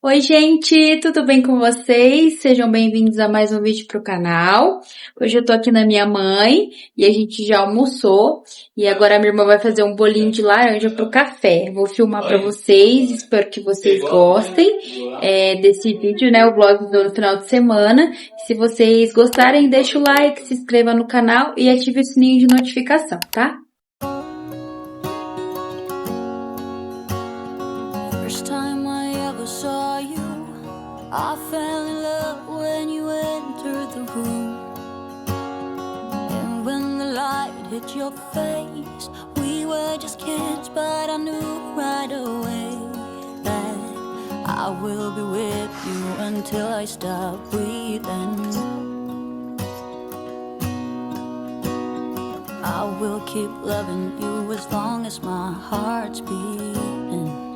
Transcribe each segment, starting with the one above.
Oi, gente, tudo bem com vocês? Sejam bem-vindos a mais um vídeo pro canal. Hoje eu tô aqui na minha mãe e a gente já almoçou e agora a minha irmã vai fazer um bolinho de laranja pro café. Vou filmar pra vocês, espero que vocês gostem desse vídeo, né? O vlog do final de semana. Se vocês gostarem, deixa o like, se inscreva no canal e ative o sininho de notificação, tá? I fell in love when you entered the room. And when the light hit your face, we were just kids, but I knew right away that I will be with you until I stop breathing. I will keep loving you as long as my heart's beating.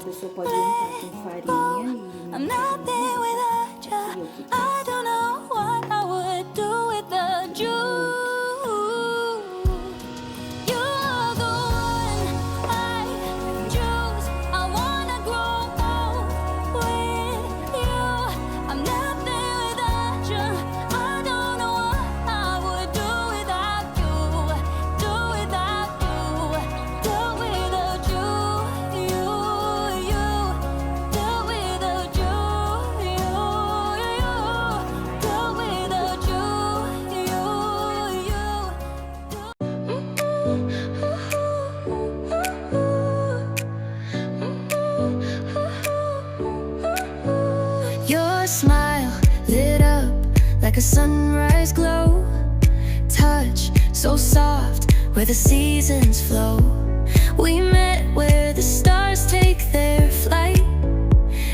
Você pode untar com farinha e like a sunrise glow, touch so soft where the seasons flow. We met where the stars take their flight.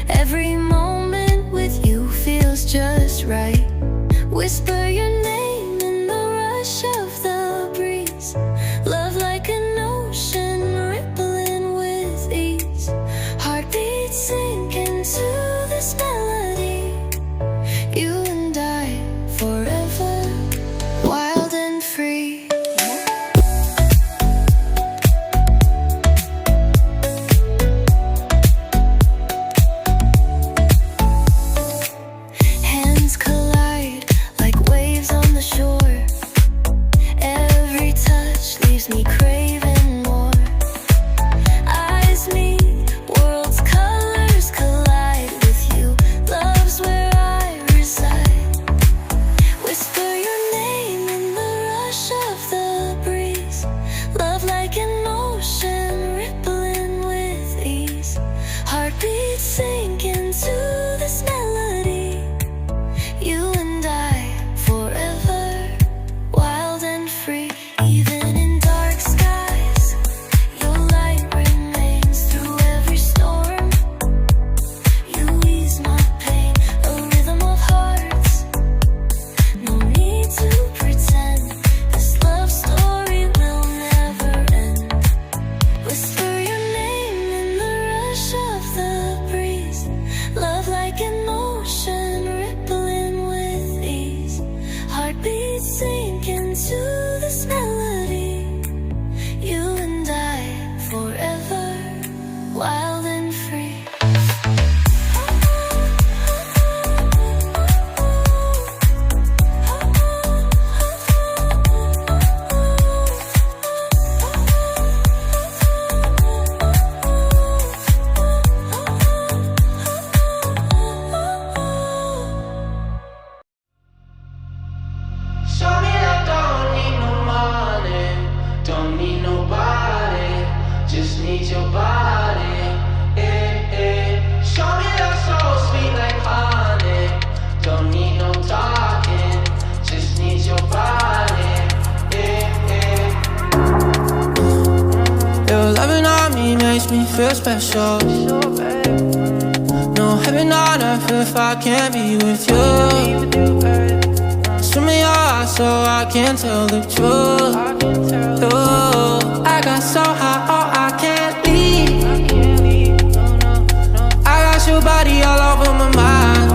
Every moment with you feels just right. Whisper your name in the rush of the breeze. Love like an ocean rippling with ease. Heartbeats sink into this melody. You and I forever, wild and free. Hands collide feel special. No heaven on earth if I can't be with you. Swim in your eyes so I can tell the truth. Ooh, I got so high, oh I can't leave. I got your body all over my mind.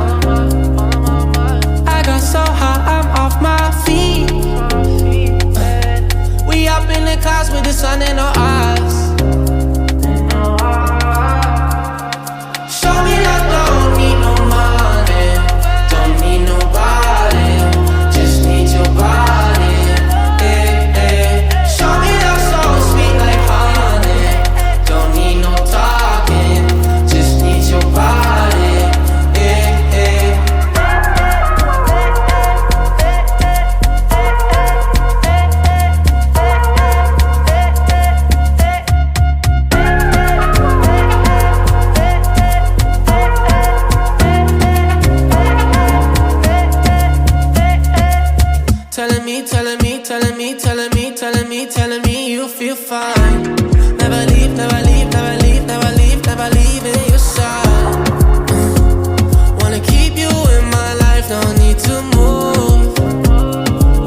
I got so high, I'm off my feet. We up in the clouds with the sun in our eyes. Show me that don't need no money, don't need nobody, just need your body. Eh, eh. Show me that so sweet like honey, don't need no talking, just need your body. Eh, eh. Telling me, telling me, telling me, telling me, telling me, telling me you feel fine. Never leave, never leave, never leave, never leave, never leave in your side. Wanna keep you in my life, don't need to move.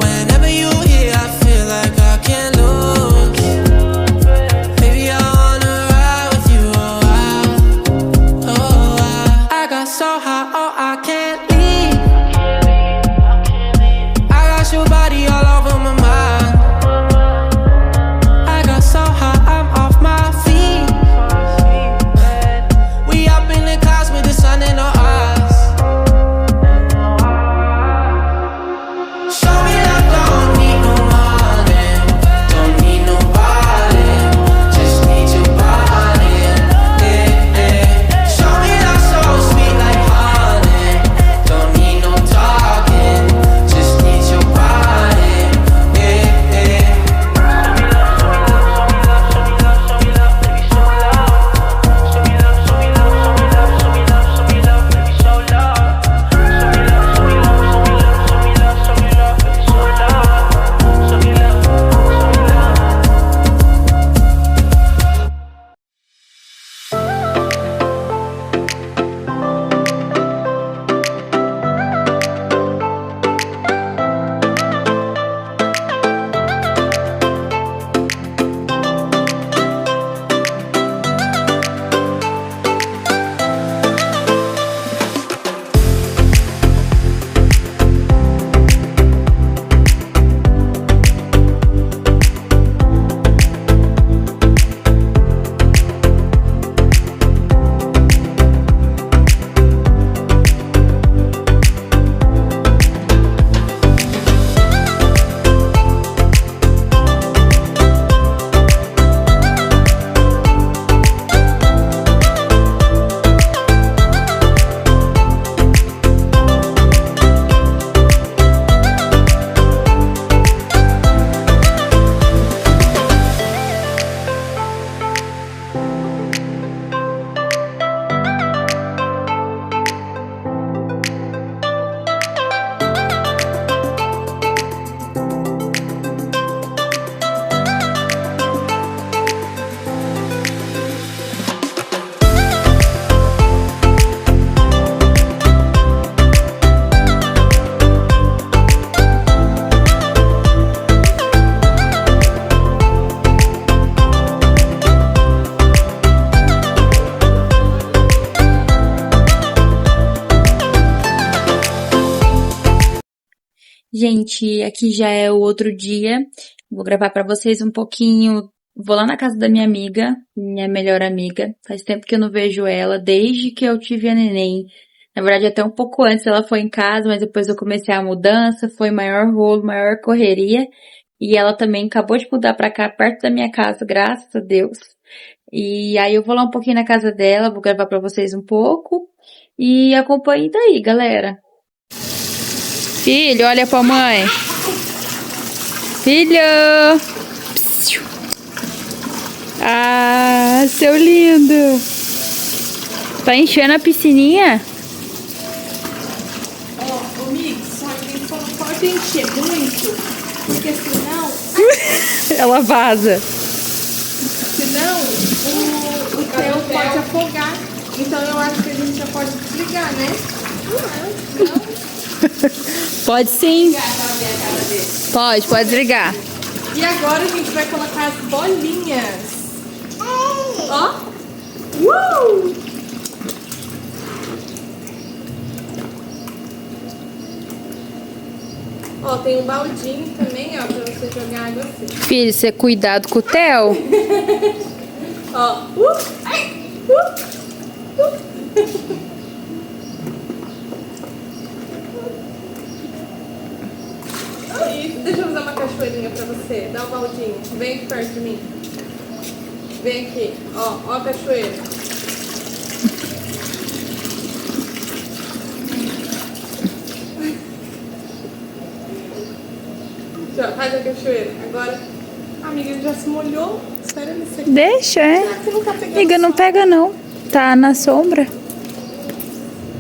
Whenever you here, I feel like I can't lose. Baby, I wanna ride with you, oh, I got so high, oh, I can't leave. I got your body all over my mind. I got so high, I'm off my feet. We up in the clouds with the sun in our eyes. Show me that don't need no money, don't need nobody, just need your body. Eh, eh. Show me that so sweet like honey, don't need no talking, just need your body. Eh, eh. Gente, aqui já é o outro dia. Vou gravar pra vocês um pouquinho. Vou lá na casa da minha amiga, minha melhor amiga. Faz tempo que eu não vejo ela, desde que eu tive a neném. Na verdade, até um pouco antes ela foi em casa, mas depois eu comecei a mudança, foi maior rolo, maior correria. E ela também acabou de mudar pra cá, perto da minha casa, graças a Deus. E aí eu vou lá um pouquinho na casa dela, vou gravar pra vocês um pouco. E acompanhe daí, galera. Filho, olha pra mãe. Filho! Psiu. Ah, seu lindo! Tá enchendo a piscininha? Ó, amigo, só que não pode encher muito, porque senão... Ela vaza. senão o Theo pode afogar. Então eu acho que a gente já pode desligar, né? Não. Pode sim. Pode desligar. E agora a gente vai colocar as bolinhas. Ó. Ó, tem um baldinho também, ó, pra você jogar água assim. Filho, você cuidado com o Theo. Ó. Isso, deixa eu usar uma cachoeirinha pra você. Dá o baldinho. Vem aqui perto de mim. Vem aqui. Ó a cachoeira. Já, faz a cachoeira. Agora, a amiga já se molhou. Espera ele secar. Deixa, é. Será que você não tá pegando Amiga, não sol? pega não. Tá na sombra.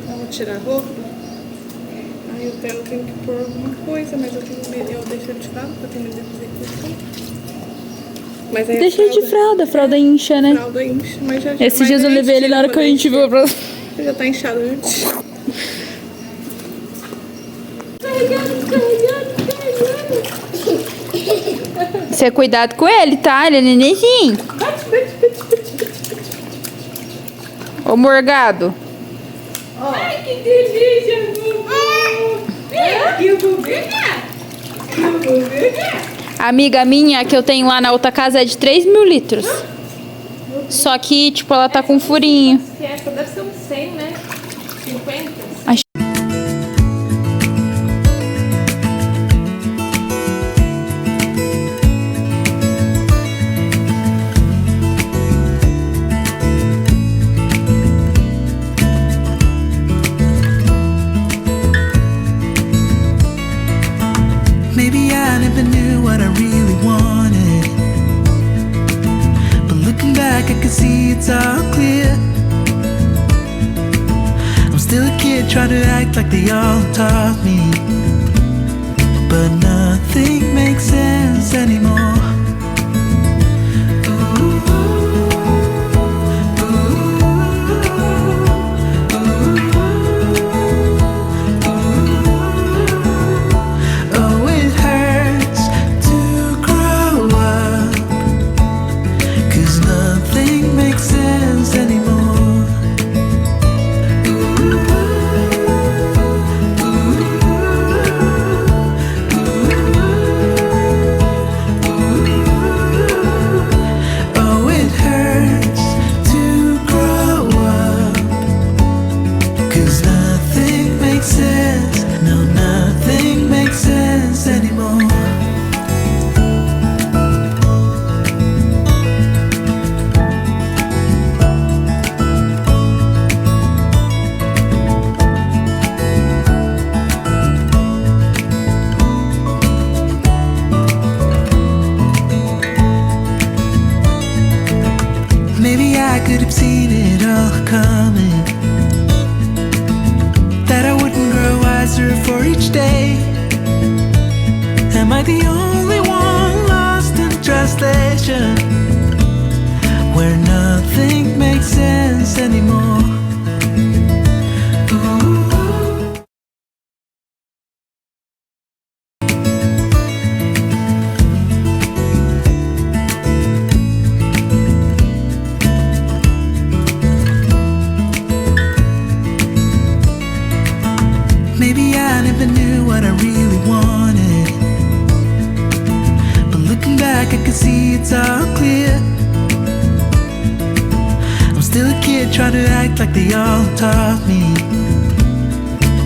Vamos tirar a roupa. Aí eu tenho que pôr alguma coisa, mas eu tenho medo. Eu deixo de fralda, porque eu tenho medo de fazer isso. Mas aí Deixa de fralda, a fralda incha, né? A fralda incha, mas já. Esses mas dias eu aí levei ele na hora que a gente viu pra... Já tá inchado antes. Carregando. Você cuidado com ele, tá? Ele é nenenzinho. Ô, morgado. Ai, que delícia, eu vou ver. Amiga minha, que eu tenho lá na outra casa, é de 3.000 litros. Só que, tipo, ela tá com um furinho. Essa deve ser uns 100, né? 50? Maybe I never knew what I really wanted, but looking back I can see it's all clear. I'm still a kid trying to act like they all taught me, but nothing makes sense anymore. Maybe I could have seen it all coming, that I wouldn't grow wiser for each day. Am I the only one lost in translation, where nothing makes sense anymore? Maybe I never knew what I really wanted, but looking back I can see it's all clear. I'm still a kid trying to act like they all taught me,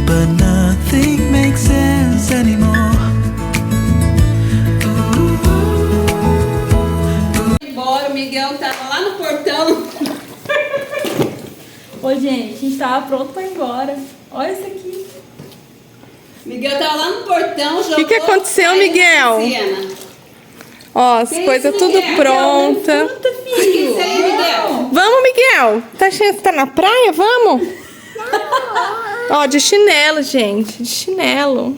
but nothing makes sense anymore. Embora, o Miguel tava lá no portão. Ô, gente, a gente tava pronto pra ir embora. Olha isso aqui. Miguel tava lá no portão, jogou. O que aconteceu, saiu Miguel? na piscina. Ó, as coisas tudo Miguel? pronta. Isso aí, Miguel. Vamos, Miguel. Tá achando que tá na praia? Vamos? Ó, de chinelo, gente. De chinelo.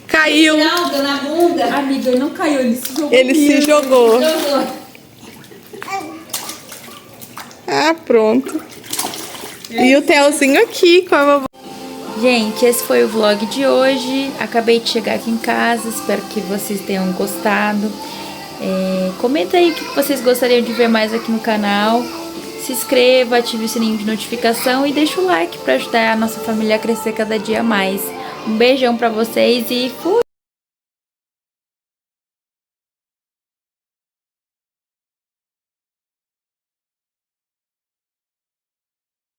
Caiu. Fralda na bunda. Amiga, ele não caiu, ele se jogou. Ele se jogou. Jogou. Ah, pronto. E o Telzinho aqui com a vovó. Gente, esse foi o vlog de hoje. Acabei de chegar aqui em casa, espero que vocês tenham gostado. Comenta aí o que vocês gostariam de ver mais aqui no canal. Se inscreva, ative o sininho de notificação e deixa o like para ajudar a nossa família a crescer cada dia mais. Um beijão pra vocês e fui!